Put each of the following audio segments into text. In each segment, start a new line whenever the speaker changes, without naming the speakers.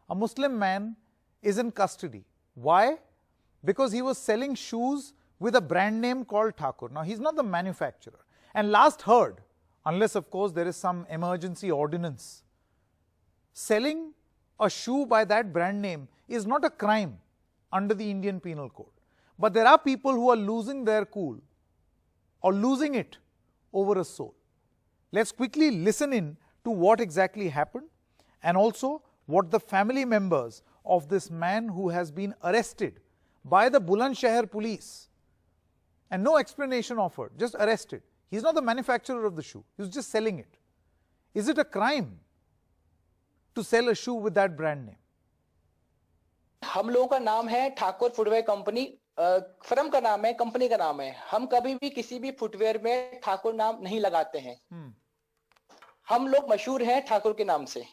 a Muslim man is in custody. Why? Because he was selling shoes with a brand name called Thakur. Now, he's not the manufacturer. And last heard, unless of course there is some emergency ordinance, selling a shoe by that brand name is not a crime under the Indian Penal Code. But there are people who are losing their cool or losing it over a soul. Let's quickly listen in to what exactly happened and also what the family members of this man who has been arrested by the Bulandshahr police and no explanation offered, just arrested. He's not the manufacturer of the shoe, he was just selling it. Is it a crime to sell a shoe with that brand name?
हम लोगों का नाम है Thakur footwear company, firm का नाम है, company का नाम है। हम कभी भी किसी भी फुटवेयर में ठाकुर नाम नहीं लगाते हैं। हम लोग मशहूर हैं ठाकुर के नाम से,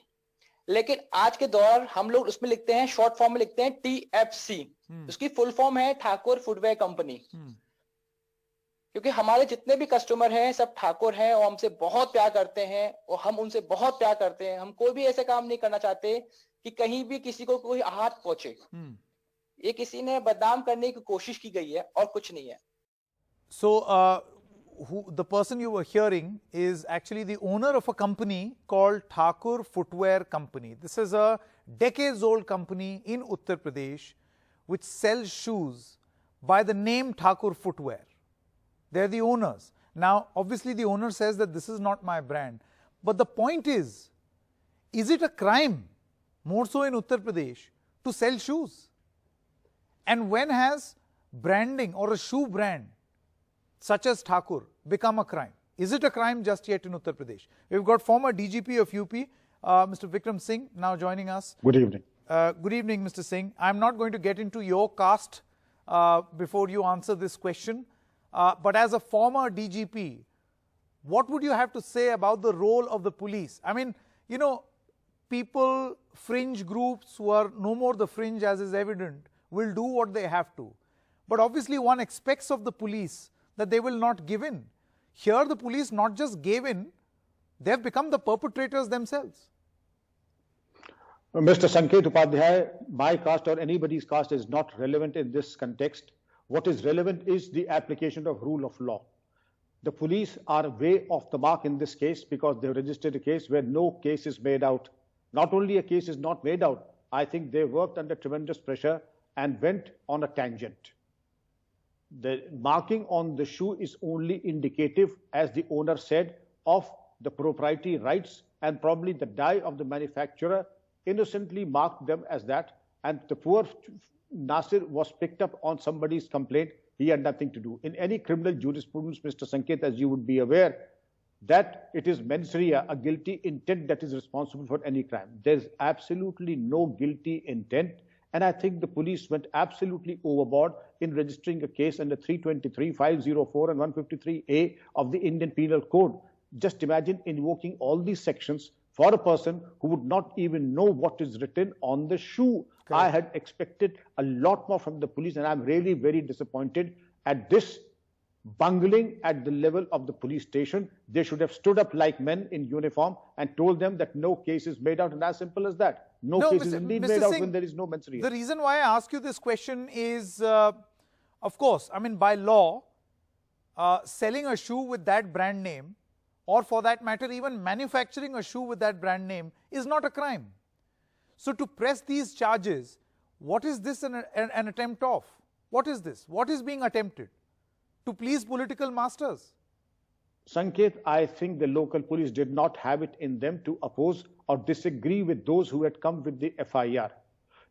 लेकिन आज के दौर हम लोग उसमें लिखते हैं, शॉर्ट फॉर्म में लिखते हैं TFC। उसकी फुल फॉर्म है ठाकुर फुटवेयर कंपनी। क्योंकि हमारे जितने भी कस्टमर हैं सब ठाकुर हैं और हमसे बहुत प्यार करते हैं और हम उनसे बहुत प्यार करते हैं। हम कोई भी ऐसे काम नहीं करना चाहते कि कहीं भी किसी को कोई आहत पहुंचे। ये किसी ने बदनाम करने की कोशिश की गई है और कुछ नहीं है।
So, the person you were hearing is actually the owner of a company called Thakur Footwear Company. This is a decades-old company in Uttar Pradesh which sells shoes by the name Thakur Footwear. They're the owners. Now, obviously the owner says that this is not my brand. But the point is it a crime, more so in Uttar Pradesh, to sell shoes? And when has branding or a shoe brand such as Thakur become a crime? Is it a crime just yet in Uttar Pradesh? We've got former DGP of UP, Mr. Vikram Singh, now joining us.
Good evening.
Good evening, Mr. Singh. I'm not going to get into your caste before you answer this question. But as a former DGP, what would you have to say about the role of the police? I mean, you know, people, fringe groups who are no more the fringe as is evident, will do what they have to. But obviously one expects of the police that they will not give in. Here the police not just gave in, they have become the perpetrators themselves.
Mr. Sanket Upadhyay, my caste or anybody's caste is not relevant in this context. What is relevant is the application of rule of law. The police are way off the mark in this case because they registered a case where no case is made out. Not only a case is not made out, I think they worked under tremendous pressure and went on a tangent. The marking on the shoe is only indicative, as the owner said, of the proprietary rights, and probably the die of the manufacturer innocently marked them as that, and the poor Nasir was picked up on somebody's complaint. He had nothing to do. In any criminal jurisprudence, Mr. Sanket, as you would be aware, that it is mens rea, a guilty intent, that is responsible for any crime. There's absolutely no guilty intent. And I think the police went absolutely overboard in registering a case under 323, 504 and 153A of the Indian Penal Code. Just imagine invoking all these sections for a person who would not even know what is written on the shoe. Correct. I had expected a lot more from the police, and I'm really very disappointed at this bungling at the level of the police station. They should have stood up like men in uniform and told them that no case is made out, and as simple as that. No case is indeed made out when there is no mens rea.
The reason why I ask you this question is, of course, I mean, by law, selling a shoe with that brand name, or for that matter, even manufacturing a shoe with that brand name, is not a crime. So to press these charges, what is this an attempt of? What is this? What is being attempted? To please political masters?
Sanket, I think the local police did not have it in them to oppose or disagree with those who had come with the FIR.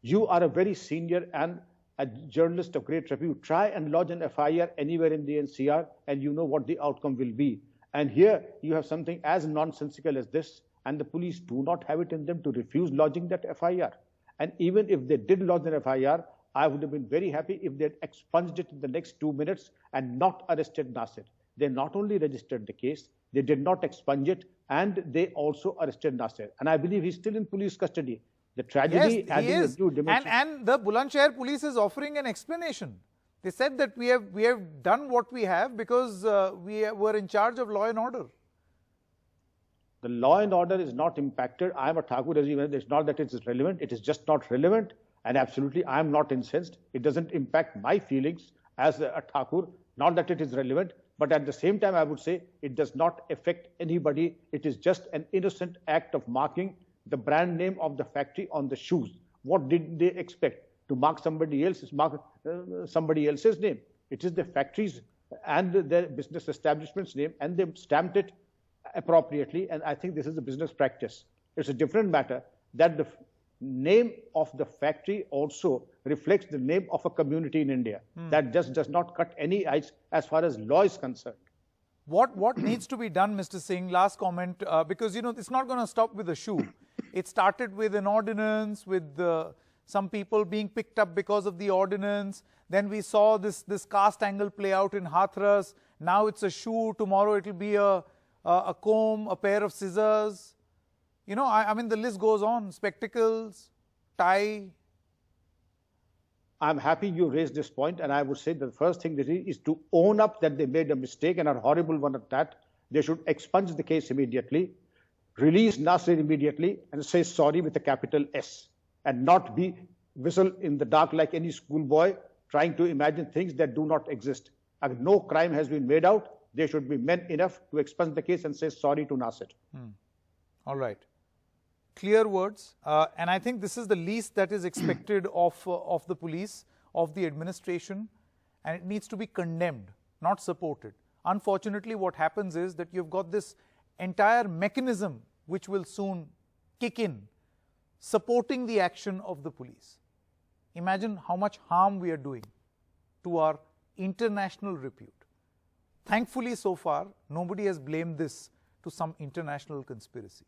You are a very senior and a journalist of great repute. Try and lodge an FIR anywhere in the NCR and you know what the outcome will be. And here you have something as nonsensical as this, and the police do not have it in them to refuse lodging that FIR. And even if they did lodge an FIR, I would have been very happy if they had expunged it in the next 2 minutes and not arrested Nasir. They not only registered the case, they did not expunge it, and they also arrested Nasir. And I believe he's still in police custody. The tragedy adding a new dimension.
And the Bulandshahr police is offering an explanation. They said that we have done what we have because we were in charge of law and order.
The law and order is not impacted. I am a Thakur, as you know. It's not that it is relevant. It is just not relevant. And absolutely, I am not incensed. It doesn't impact my feelings as a Thakur. Not that it is relevant. But at the same time, I would say it does not affect anybody. It is just an innocent act of marking the brand name of the factory on the shoes. What did they expect? To mark somebody else's name. It is the factory's and their business establishment's name, and they stamped it appropriately. And I think this is a business practice. It's a different matter that the name of the factory also reflects the name of a community in India. That just does not cut any ice as far as law is concerned.
What needs to be done, Mr. Singh? Last comment, because it's not going to stop with a shoe. It started with an ordinance, with some people being picked up because of the ordinance. Then we saw this caste angle play out in Hathras. Now it's a shoe. Tomorrow it will be a comb, a pair of scissors. I mean, the list goes on. Spectacles, tie.
I'm happy you raised this point, and I would say the first thing is to own up that they made a mistake, and a horrible one at that. They should expunge the case immediately, release Nasir immediately, and say sorry with a capital S, and not be whistle in the dark like any schoolboy trying to imagine things that do not exist. No crime has been made out. They should be men enough to expunge the case and say sorry to Nasir.
All right. Clear words, and I think this is the least that is expected of the police, of the administration, and it needs to be condemned, not supported. Unfortunately, what happens is that you've got this entire mechanism which will soon kick in, supporting the action of the police. Imagine how much harm we are doing to our international repute. Thankfully, so far, nobody has blamed this to some international conspiracy.